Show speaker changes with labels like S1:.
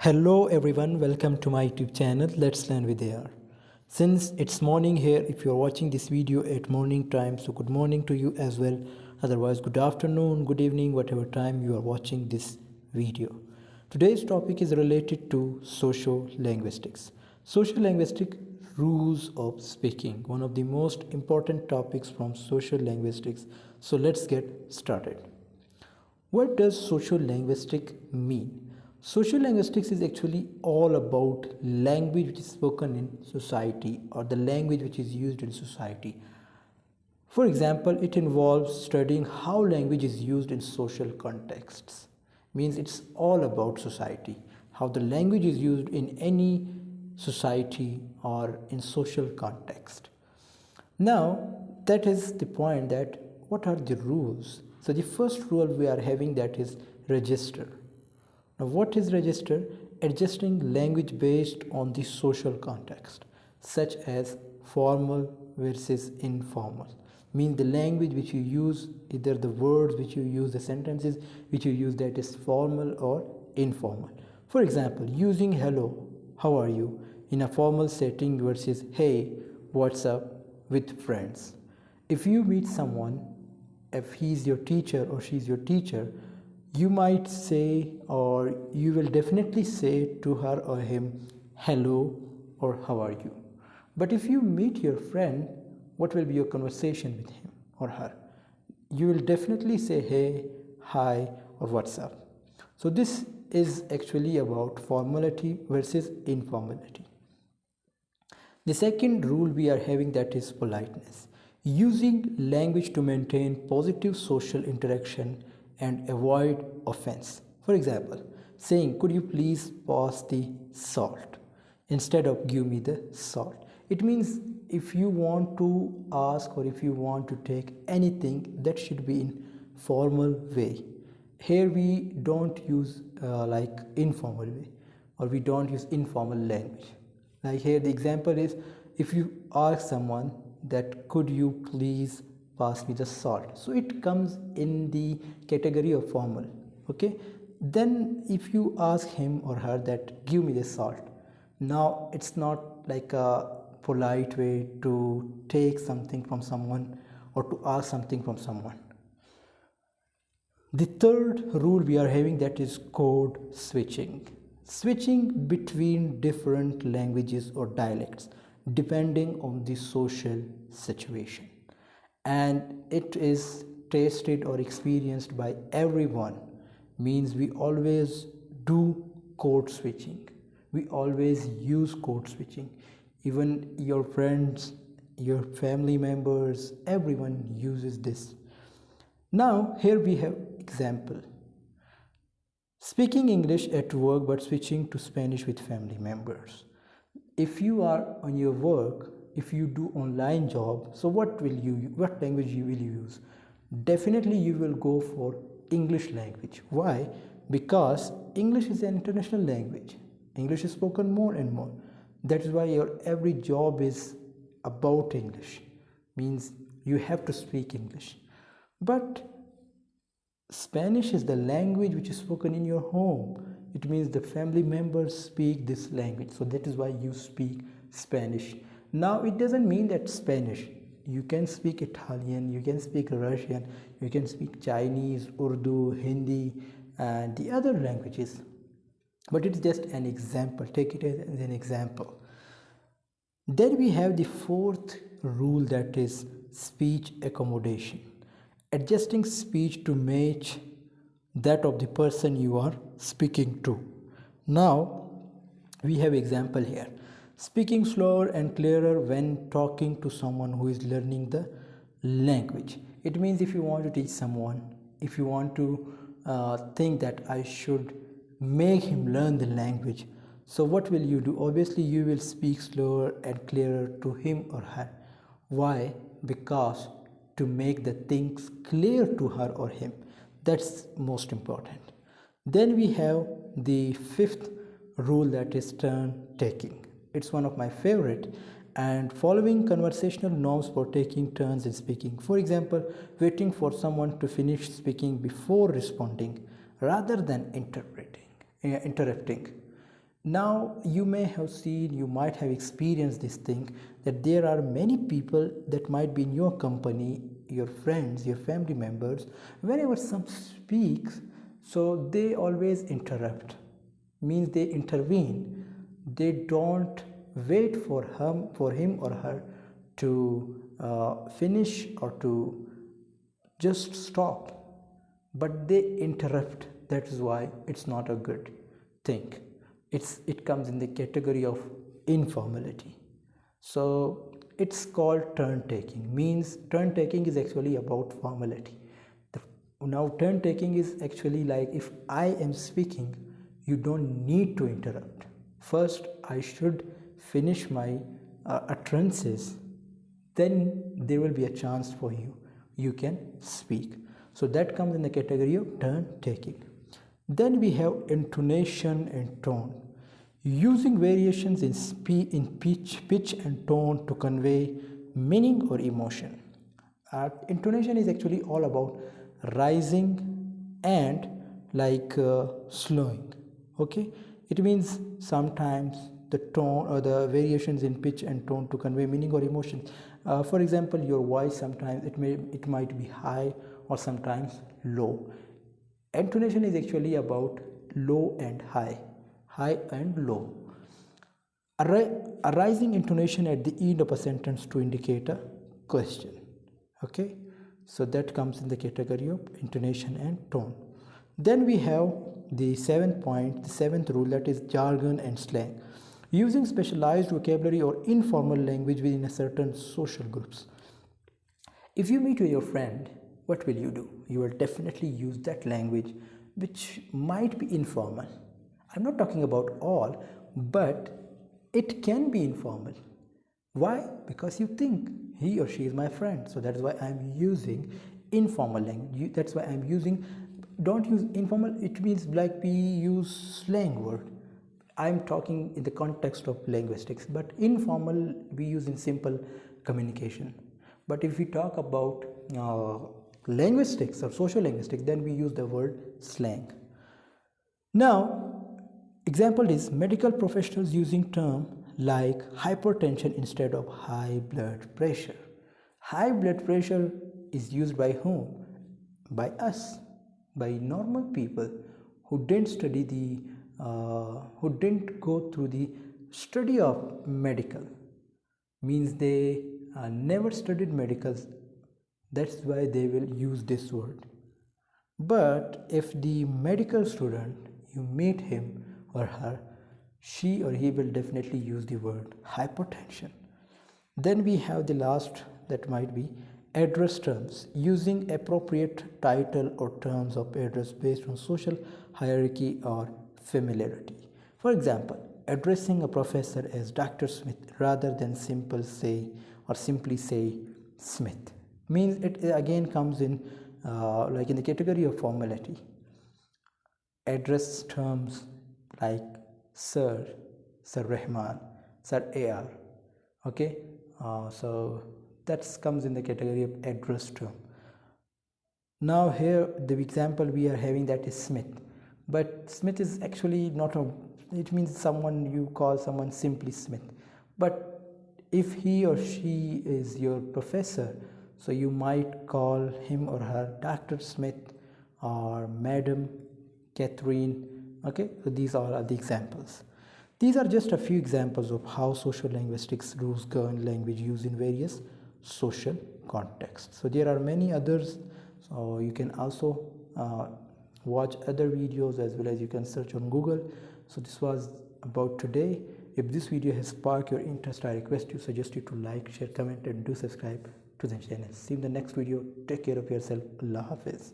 S1: Hello everyone, welcome to my YouTube channel Let's Learn with AR. Since it's morning here, if you're watching this video at morning time, so good morning to you as well. Otherwise, good afternoon, good evening, whatever time you are watching this video. Today's topic is related to sociolinguistics. Sociolinguistic rules of speaking, one of the most important topics from sociolinguistics. So let's get started. What does sociolinguistic mean? Sociolinguistics is actually all about language which is spoken in society or the language which is used in society. For example, it involves studying how language is used in social contexts. Means it's all about society, how the language is used in any society or in social context. Now, that is the point that what are the rules? So the first rule we are having that is register. Now, what is register? Adjusting language based on the social context, such as formal versus informal. Means the language which you use, either the words which you use, the sentences which you use, that is formal or informal. For example, using hello, how are you, in a formal setting versus hey, what's up, with friends. If you meet someone, if he's your teacher or she's your teacher, you might say, or you will definitely say to her or him, hello or how are you. But if you meet your friend, what will be your conversation with him or her? You will definitely say hey, hi, or what's up. So this is actually about formality versus informality. The second rule we are having that is politeness. Using language to maintain positive social interaction and avoid offense. For example, saying, could you please pass the salt instead of give me the salt. It means if you want to ask or if you want to take anything, that should be in formal way. Here we don't use like informal way, or we don't use informal language. Like here the example is, if you ask someone that could you please pass me the salt, so it comes in the category of formal. Okay, then if you ask him or her that give me the salt, now it's not like a polite way to take something from someone or to ask something from someone. The third rule we are having that is code switching. Switching between different languages or dialects depending on the social situation. And it is tasted or experienced by everyone. Means we always do code switching. We always use code switching. Even your friends, your family members, everyone uses this. Now, here we have example. Speaking English at work but switching to Spanish with family members. If you are on your work, if you do online job, so what language will you use? Definitely you will go for English language. Why? Because English is an international language. English is spoken more and more. That is why your every job is about English. Means you have to speak English. But Spanish is the language which is spoken in your home. It means the family members speak this language. So that is why you speak Spanish. Now it doesn't mean that Spanish. You can speak Italian, you can speak Russian, you can speak Chinese, Urdu, Hindi, and the other languages. But it's just an example. Take it as an example. Then we have the fourth rule that is speech accommodation. Adjusting speech to match that of the person you are speaking to. Now we have example here. Speaking slower and clearer when talking to someone who is learning the language. It means if you want to teach someone, if you want to think that I should make him learn the language, so what will you do? Obviously you will speak slower and clearer to him or her. Why? Because to make the things clear to her or him. That's most important. Then we have the fifth rule that is turn taking. It's one of my favorite, and following conversational norms for taking turns in speaking. For example, waiting for someone to finish speaking before responding rather than interrupting. Now you may have seen, you might have experienced this thing, that there are many people that might be in your company, your friends, your family members. Whenever some speaks, so they always interrupt, means they intervene. They don't wait for him or her to finish or to just stop, but they interrupt. That is why it's not a good thing. It comes in the category of informality. So it's called turn taking, means turn taking is actually about formality. Now turn taking is actually like, if I am speaking, you don't need to interrupt. First I should finish my utterances, then there will be a chance for you can speak. So that comes in the category of turn taking. Then we have intonation and tone, using variations in pitch and tone to convey meaning or emotion. Intonation is actually all about rising and slowing. Okay, it means sometimes the tone or the variations in pitch and tone to convey meaning or emotion. For example, your voice sometimes it might be high or sometimes low. Intonation is actually about low and high, high and low. A rising intonation at the end of a sentence to indicate a question. Okay, so that comes in the category of intonation and tone. Then we have the seventh rule, that is jargon and slang, using specialized vocabulary or informal language within a certain social groups. If you meet with your friend, what will you do? You will definitely use that language which might be informal. I'm not talking about all, but it can be informal. Why? Because you think he or she is my friend. So that's why I'm using informal language. That's why I'm using, don't use informal, it means like we use slang word. I'm talking in the context of linguistics, but informal we use in simple communication. But if we talk about linguistics or social linguistics, then we use the word slang. Now, example is medical professionals using term like hypertension instead of high blood pressure. High blood pressure is used by whom? By us, by normal people who didn't study who didn't go through the study of medical, means they never studied medicals. That's why they will use this word. But if the medical student, you meet him or her, she or he will definitely use the word hypertension. Then we have the last, that might be address terms, using appropriate title or terms of address based on social hierarchy or familiarity. For example, addressing a professor as Dr. Smith rather than simply say Smith, means it again comes in like in the category of formality. Address terms like Sir Rahman, Sir AR. Okay, so that comes in the category of address term. Now here the example we are having, that is Smith, but Smith is actually not a, it means someone, you call someone simply Smith. But if he or she is your professor, so you might call him or her Dr. Smith or Madam Catherine. Okay, so these are the examples. These are just a few examples of how social linguistics rules govern language use in various social contexts. So there are many others, so you can also watch other videos, as well as you can search on Google. So this was about today. If this video has sparked your interest, I suggest you to like, share, comment and do subscribe to the channel. See you in the next video. Take care of yourself. Allah Hafiz.